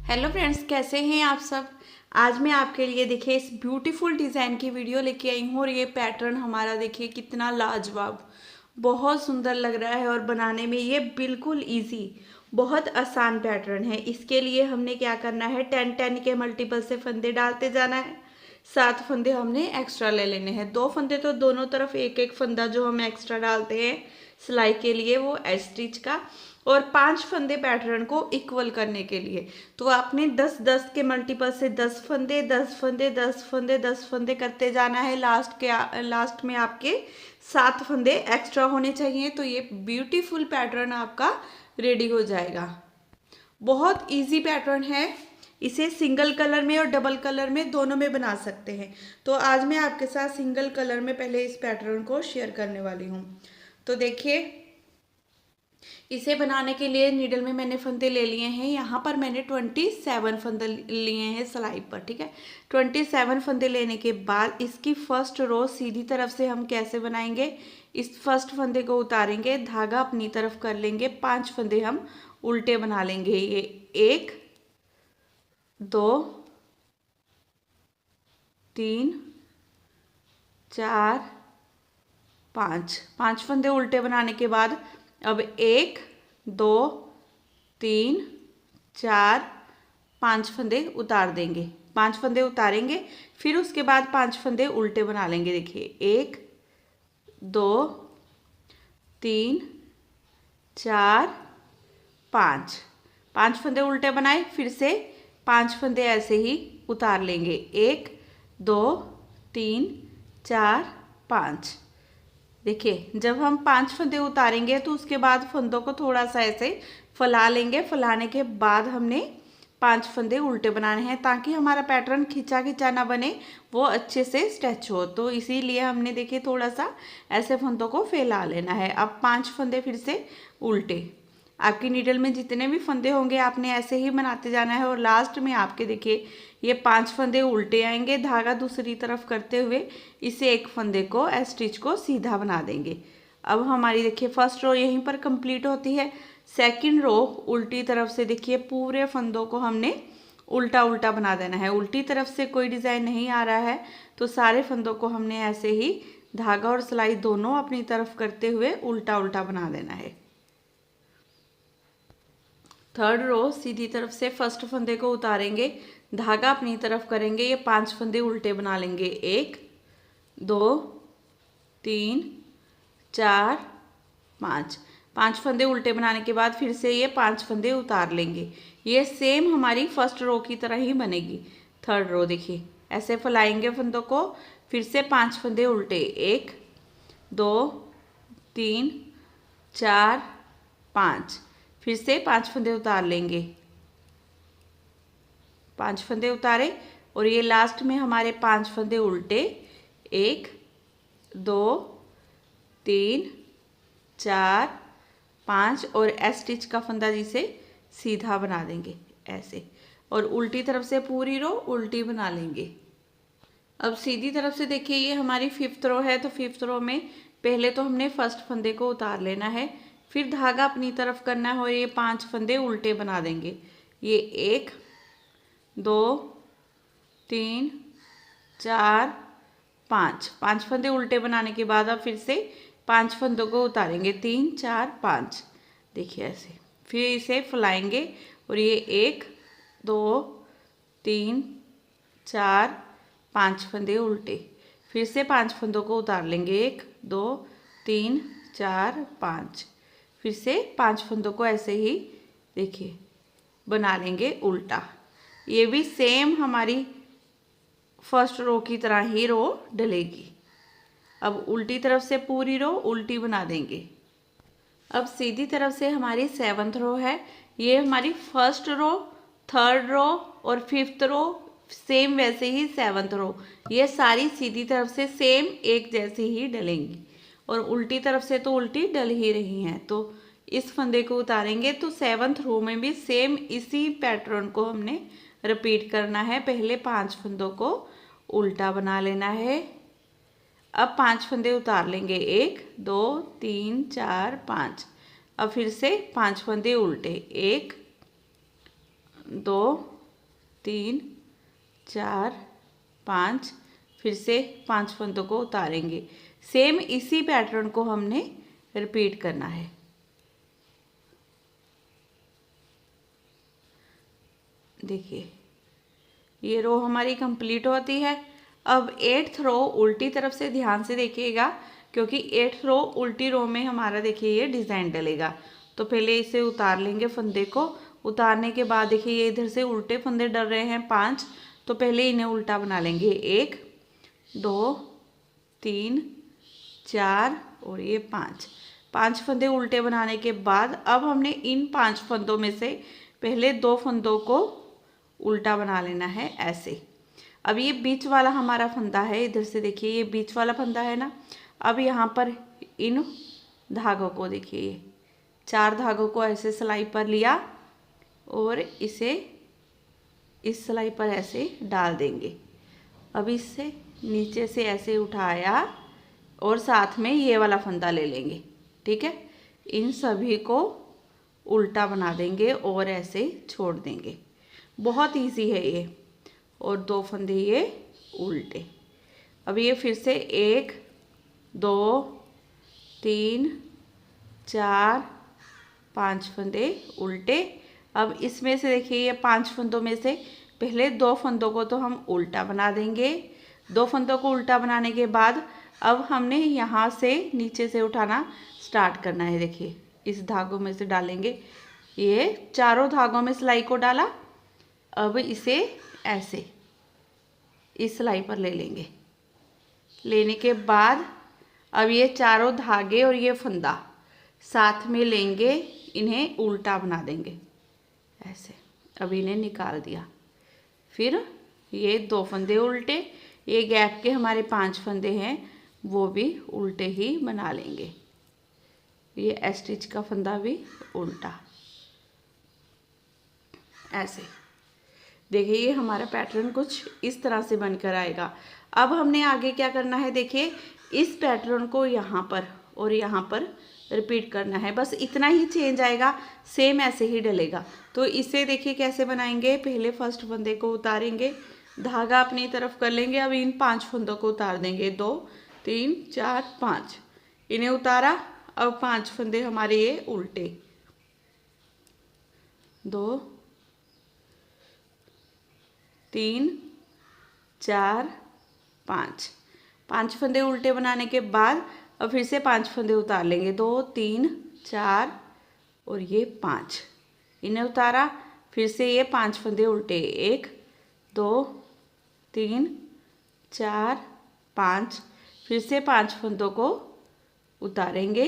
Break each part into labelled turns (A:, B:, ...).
A: Hello friends, कैसे हैं आप सब। आज मैं आपके लिए देखिए इस ब्यूटीफुल डिज़ाइन की वीडियो लेके आई हूँ और ये पैटर्न हमारा देखिए कितना लाजवाब, बहुत सुंदर लग रहा है और बनाने में ये बिल्कुल इजी, बहुत आसान पैटर्न है। इसके लिए हमने क्या करना है, 10-10 के मल्टीपल से फंदे डालते जाना है। 7 फंदे हमने एक्स्ट्रा ले लेने हैं। 2 फंदे तो दोनों तरफ एक एक फंदा जो हम एक्स्ट्रा डालते हैं सिलाई के लिए वो एज स्टिच का, और 5 फंदे पैटर्न को इक्वल करने के लिए। तो आपने 10-10 के मल्टीपल से 10 फंदे 10 फंदे 10 फंदे 10 फंदे करते जाना है। लास्ट में आपके 7 फंदे एक्स्ट्रा होने चाहिए। तो ये ब्यूटीफुल पैटर्न आपका रेडी हो जाएगा। बहुत इजी पैटर्न है। इसे सिंगल कलर में और डबल कलर में दोनों में बना सकते हैं। तो आज मैं आपके साथ सिंगल कलर में पहले इस पैटर्न को शेयर करने वाली हूँ। तो देखिए, इसे बनाने के लिए नीडल में मैंने फंदे ले लिए हैं। यहाँ पर मैंने 27 फंदे लिए हैं सिलाई पर, ठीक है। 27 फंदे लेने के बाद इसकी फर्स्ट रो सीधी तरफ से हम कैसे बनाएंगे, इस फर्स्ट फंदे को उतारेंगे, धागा अपनी तरफ कर लेंगे, 5 फंदे हम उल्टे बना लेंगे। ये 1 2 3 4 5 फंदे उल्टे बनाने के बाद अब 1 2 3 4 5 फंदे उतार देंगे। 5 फंदे उतारेंगे, फिर उसके बाद 5 फंदे उल्टे बना लेंगे। देखिए 1 2 3 4 5 फंदे उल्टे बनाए, फिर से 5 फंदे ऐसे ही उतार लेंगे। 1 2 3 4 5। देखिए, जब हम 5 फंदे उतारेंगे तो उसके बाद फंदों को थोड़ा सा ऐसे फैला लेंगे। फैलाने के बाद हमने 5 फंदे उल्टे बनाने हैं ताकि हमारा पैटर्न खिंचा खिंचा ना बने, वो अच्छे से स्ट्रेच हो। तो इसीलिए हमने देखिए थोड़ा सा ऐसे फंदों को फैला लेना है। अब 5 फंदे फिर से उल्टे। आपकी नीडल में जितने भी फंदे होंगे आपने ऐसे ही बनाते जाना है। और लास्ट में आपके देखिए ये 5 फंदे उल्टे आएंगे, धागा दूसरी तरफ करते हुए इसे एक फंदे को स्टिच को सीधा बना देंगे। अब हमारी देखिए फर्स्ट रो यहीं पर कंप्लीट होती है। सेकंड रो उल्टी तरफ से देखिए पूरे फंदों को हमने उल्टा उल्टा बना देना है। उल्टी तरफ से कोई डिज़ाइन नहीं आ रहा है तो सारे फंदों को हमने ऐसे ही धागा और सिलाई दोनों अपनी तरफ करते हुए उल्टा उल्टा बना देना है। थर्ड रो सीधी तरफ से फर्स्ट फंदे को उतारेंगे, धागा अपनी तरफ करेंगे, ये 5 फंदे उल्टे बना लेंगे। 1 2 3 4 5 फंदे उल्टे बनाने के बाद फिर से ये 5 फंदे उतार लेंगे। ये सेम हमारी फर्स्ट रो की तरह ही बनेगी। थर्ड रो देखिए ऐसे फैलाएंगे फंदों को, फिर से 5 फंदे उल्टे। 1 2 3 4 5, फिर से 5 फंदे उतार लेंगे। 5 फंदे उतारे और ये लास्ट में हमारे 5 फंदे उल्टे। 1 2 3 4 5 और एस स्टिच का फंदा जिसे सीधा बना देंगे ऐसे, और उल्टी तरफ से पूरी रो उल्टी बना लेंगे। अब सीधी तरफ से देखिए ये हमारी 5th रो है। तो 5th रो में पहले तो हमने फर्स्ट फंदे को उतार लेना है, फिर धागा अपनी तरफ करना है और ये 5 फंदे उल्टे बना देंगे। ये 1 2 3 4 5 फंदे उल्टे बनाने के बाद अब फिर से 5 फंदों को उतारेंगे। 3 4 5 देखिए ऐसे, फिर इसे फैलाएंगे और ये 1 2 3 4 5 फंदे उल्टे, फिर से 5 फंदों को उतार लेंगे। 1 2 3 4 5, फिर से 5 फंदों को ऐसे ही देखिए बना लेंगे उल्टा। ये भी सेम हमारी फर्स्ट रो की तरह ही रो डलेगी। अब उल्टी तरफ से पूरी रो उल्टी बना देंगे। अब सीधी तरफ से हमारी 7th रो है। ये हमारी फर्स्ट रो, थर्ड रो और 5th रो सेम वैसे ही 7th रो, ये सारी सीधी तरफ से सेम एक जैसी ही डलेंगी और उल्टी तरफ से तो उल्टी डल ही रही हैं। तो इस फंदे को उतारेंगे तो 7th रो में भी सेम इसी पैटर्न को हमने रिपीट करना है। पहले 5 फंदों को उल्टा बना लेना है। अब 5 फंदे उतार लेंगे। 1 2 3 4 5। अब फिर से 5 फंदे उल्टे। 1 2 3 4 5, फिर से 5 फंदों को उतारेंगे। सेम इसी पैटर्न को हमने रिपीट करना है। देखिए ये रो हमारी कंप्लीट होती है। अब 8th रो उल्टी तरफ से ध्यान से देखिएगा, क्योंकि 8th रो उल्टी रो में हमारा देखिए ये डिज़ाइन डलेगा। तो पहले इसे उतार लेंगे फंदे को। उतारने के बाद देखिए ये इधर से उल्टे फंदे डल रहे हैं 5, तो पहले इन्हें उल्टा बना लेंगे। 1 2 3 4 और ये 5 फंदे उल्टे बनाने के बाद अब हमने इन 5 फंदों में से पहले 2 फंदों को उल्टा बना लेना है ऐसे। अब ये बीच वाला हमारा फंदा है, इधर से देखिए ये बीच वाला फंदा है ना। अब यहाँ पर इन धागों को देखिए, ये 4 धागों को ऐसे सिलाई पर लिया और इसे इस सिलाई पर ऐसे डाल देंगे। अब इससे नीचे से ऐसे उठाया और साथ में ये वाला फंदा ले लेंगे। ठीक है, इन सभी को उल्टा बना देंगे और ऐसे छोड़ देंगे। बहुत इजी है ये। और 2 फंदे ये उल्टे। अब ये फिर से 1 2 3 4 5 फंदे उल्टे। अब इसमें से देखिए ये 5 फंदों में से पहले 2 फंदों को तो हम उल्टा बना देंगे। 2 फंदों को उल्टा बनाने के बाद अब हमने यहाँ से नीचे से उठाना स्टार्ट करना है। देखिए इस धागों में से डालेंगे, ये चारों धागों में सिलाई को डाला। अब इसे ऐसे इस सिलाई पर ले लेंगे। लेने के बाद अब ये चारों धागे और ये फंदा साथ में लेंगे, इन्हें उल्टा बना देंगे ऐसे। अब इन्हें निकाल दिया। फिर ये 2 फंदे उल्टे, ये गैप के हमारे 5 फंदे हैं वो भी उल्टे ही बना लेंगे। ये स्टिच का फंदा भी उल्टा ऐसे। देखिए ये हमारा पैटर्न कुछ इस तरह से बनकर आएगा। अब हमने आगे क्या करना है, देखिए इस पैटर्न को यहाँ पर और यहाँ पर रिपीट करना है। बस इतना ही चेंज आएगा, सेम ऐसे ही डलेगा। तो इसे देखिए कैसे बनाएंगे। पहले फर्स्ट फंदे को उतारेंगे, धागा अपनी तरफ कर लेंगे। अब इन 5 फंदों को उतार देंगे। 2 3 4 5 इन्हें उतारा। अब 5 फंदे हमारे ये उल्टे। 2 3 4 5 फंदे उल्टे बनाने के बाद अब फिर से 5 फंदे उतार लेंगे। 2 3 4 और ये 5 इन्हें उतारा। फिर से ये 5 फंदे उल्टे। 1 2 3 4 5 फिर से 5 फंदों को उतारेंगे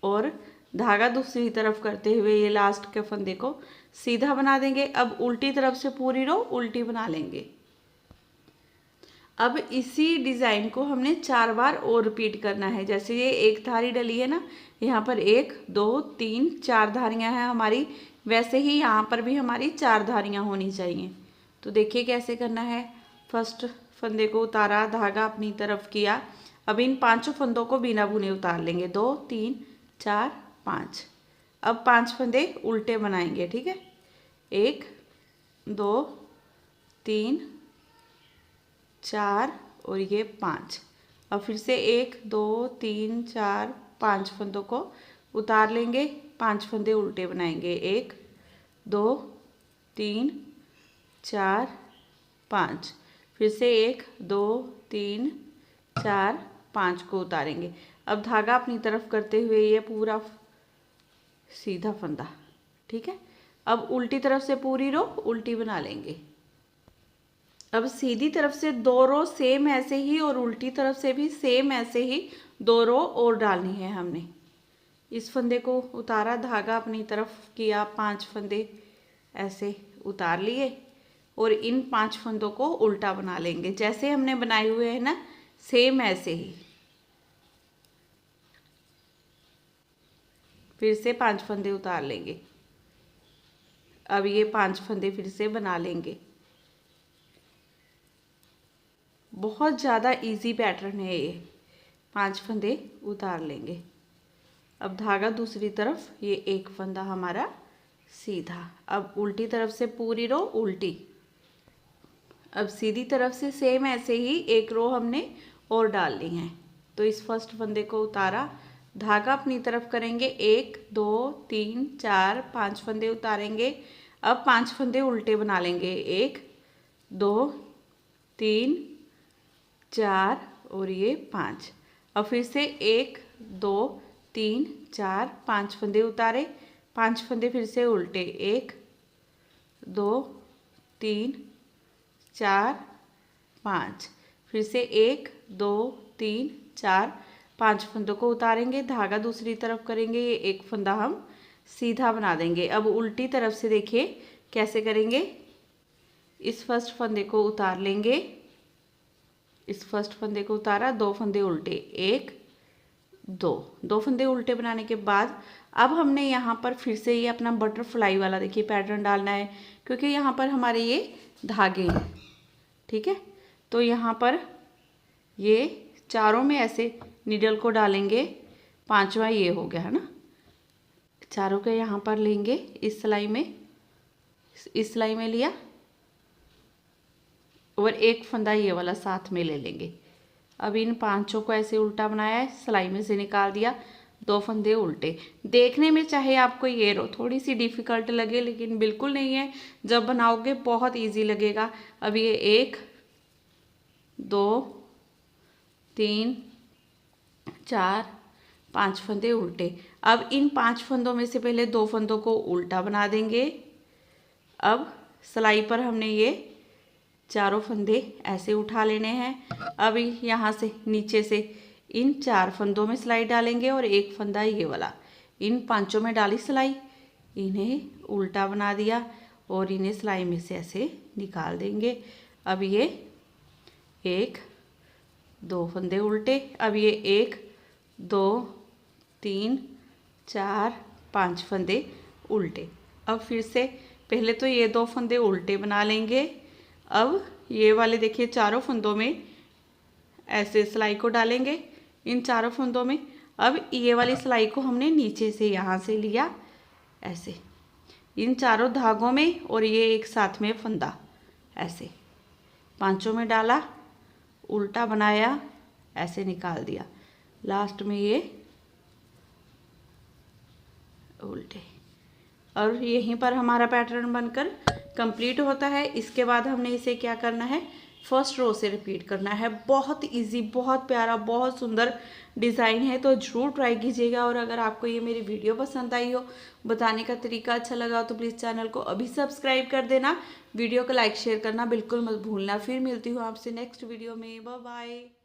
A: और धागा दूसरी तरफ करते हुए ये लास्ट के फंदे को सीधा बना देंगे। अब उल्टी तरफ से पूरी रो उल्टी बना लेंगे। अब इसी डिज़ाइन को हमने 4 बार और रिपीट करना है। जैसे ये एक धारी डली है ना, यहाँ पर 1 2 3 4 धारियाँ हैं हमारी, वैसे ही यहाँ पर भी हमारी 4 धारियाँ होनी चाहिए। तो देखिए कैसे करना है। फर्स्ट फंदे को उतारा, धागा अपनी तरफ किया। अब इन 5 फंदों को बिना बुने उतार लेंगे। 2 3 4 5। अब 5 फंदे उल्टे बनाएंगे। ठीक है, 1 2 3 4 और ये 5। अब फिर से 1 2 3 4 5 फंदों को उतार लेंगे, 5 फंदे उल्टे बनाएंगे। 1 2 3 4 5 फिर से 1 2 3 4 5 को उतारेंगे। अब धागा अपनी तरफ करते हुए ये पूरा सीधा फंदा। ठीक है, अब उल्टी तरफ से पूरी रो उल्टी बना लेंगे। अब सीधी तरफ से 2 रो सेम ऐसे ही और उल्टी तरफ से भी सेम ऐसे ही 2 रो और डालनी है हमने। इस फंदे को उतारा, धागा अपनी तरफ किया, 5 फंदे ऐसे उतार लिए और इन 5 फंदों को उल्टा बना लेंगे जैसे हमने बनाए हुए हैं ना, सेम ऐसे ही। फिर से 5 फंदे उतार लेंगे। अब ये 5 फंदे फिर से बना लेंगे। बहुत ज़्यादा इजी पैटर्न है ये। 5 फंदे उतार लेंगे। अब धागा दूसरी तरफ, ये एक फंदा हमारा सीधा। अब उल्टी तरफ से पूरी रो उल्टी। अब सीधी तरफ से सेम ऐसे ही एक रो हमने और डाल ली है। तो इस फर्स्ट फंदे को उतारा, धागा अपनी तरफ करेंगे, 1 2 3 4 5 फंदे उतारेंगे। अब 5 फंदे उल्टे बना लेंगे, 1 2 3 4 और ये 5। अब फिर से 1 2 3 4 5 फंदे उतारे, 5 फंदे फिर से उल्टे, 1 2 3 4 5, फिर से 1 2 3 4 5 फंदों को उतारेंगे, धागा दूसरी तरफ करेंगे, ये एक फंदा हम सीधा बना देंगे। अब उल्टी तरफ से देखिए कैसे करेंगे। इस फर्स्ट फंदे को उतार लेंगे, इस फर्स्ट फंदे को उतारा, 2 फंदे उल्टे, 1 2 फंदे उल्टे बनाने के बाद अब हमने यहाँ पर फिर से ये अपना बटरफ्लाई वाला देखिए पैटर्न डालना है, क्योंकि यहाँ पर हमारे ये धागे हैं, ठीक है। तो यहाँ पर ये चारों में ऐसे नीडल को डालेंगे, 5वां ये हो गया है ना, चारों के यहाँ पर लेंगे, इस सिलाई में लिया और एक फंदा ये वाला साथ में ले लेंगे। अब इन 5 को ऐसे उल्टा बनाया है, सिलाई में से निकाल दिया, 2 फंदे उल्टे। देखने में चाहे आपको ये रो थोड़ी सी डिफ़िकल्ट लगे, लेकिन बिल्कुल नहीं है, जब बनाओगे बहुत इजी लगेगा। अब ये 1 2 3 4 5 फंदे उल्टे। अब इन 5 फंदों में से पहले 2 फंदों को उल्टा बना देंगे। अब सिलाई पर हमने ये चारों फंदे ऐसे उठा लेने हैं। अब यहाँ से नीचे से इन 4 फंदों में सिलाई डालेंगे और एक फंदा ये वाला, इन 5 में डाली सिलाई, इन्हें उल्टा बना दिया और इन्हें सिलाई में से ऐसे निकाल देंगे। अब ये 1 2 फंदे उल्टे, अब ये 1 2 3 4 5 फंदे उल्टे। अब फिर से पहले तो ये 2 फंदे उल्टे बना लेंगे। अब ये वाले देखिए चारों फंदों में ऐसे सिलाई को डालेंगे, इन चारों फंदों में। अब ये वाली सिलाई को हमने नीचे से यहाँ से लिया ऐसे, इन चारों धागों में, और ये एक साथ में फंदा ऐसे 5 में डाला, उल्टा बनाया, ऐसे निकाल दिया, लास्ट में ये उल्टे। और यहीं पर हमारा पैटर्न बनकर कंप्लीट होता है। इसके बाद हमने इसे क्या करना है, फर्स्ट रो से रिपीट करना है। बहुत इजी, बहुत प्यारा, बहुत सुंदर डिज़ाइन है, तो ज़रूर ट्राई कीजिएगा। और अगर आपको ये मेरी वीडियो पसंद आई हो, बताने का तरीका अच्छा लगा हो, तो प्लीज़ चैनल को अभी सब्सक्राइब कर देना, वीडियो को लाइक शेयर करना बिल्कुल मत भूलना। फिर मिलती हूँ आपसे नेक्स्ट वीडियो में, बाय बाय।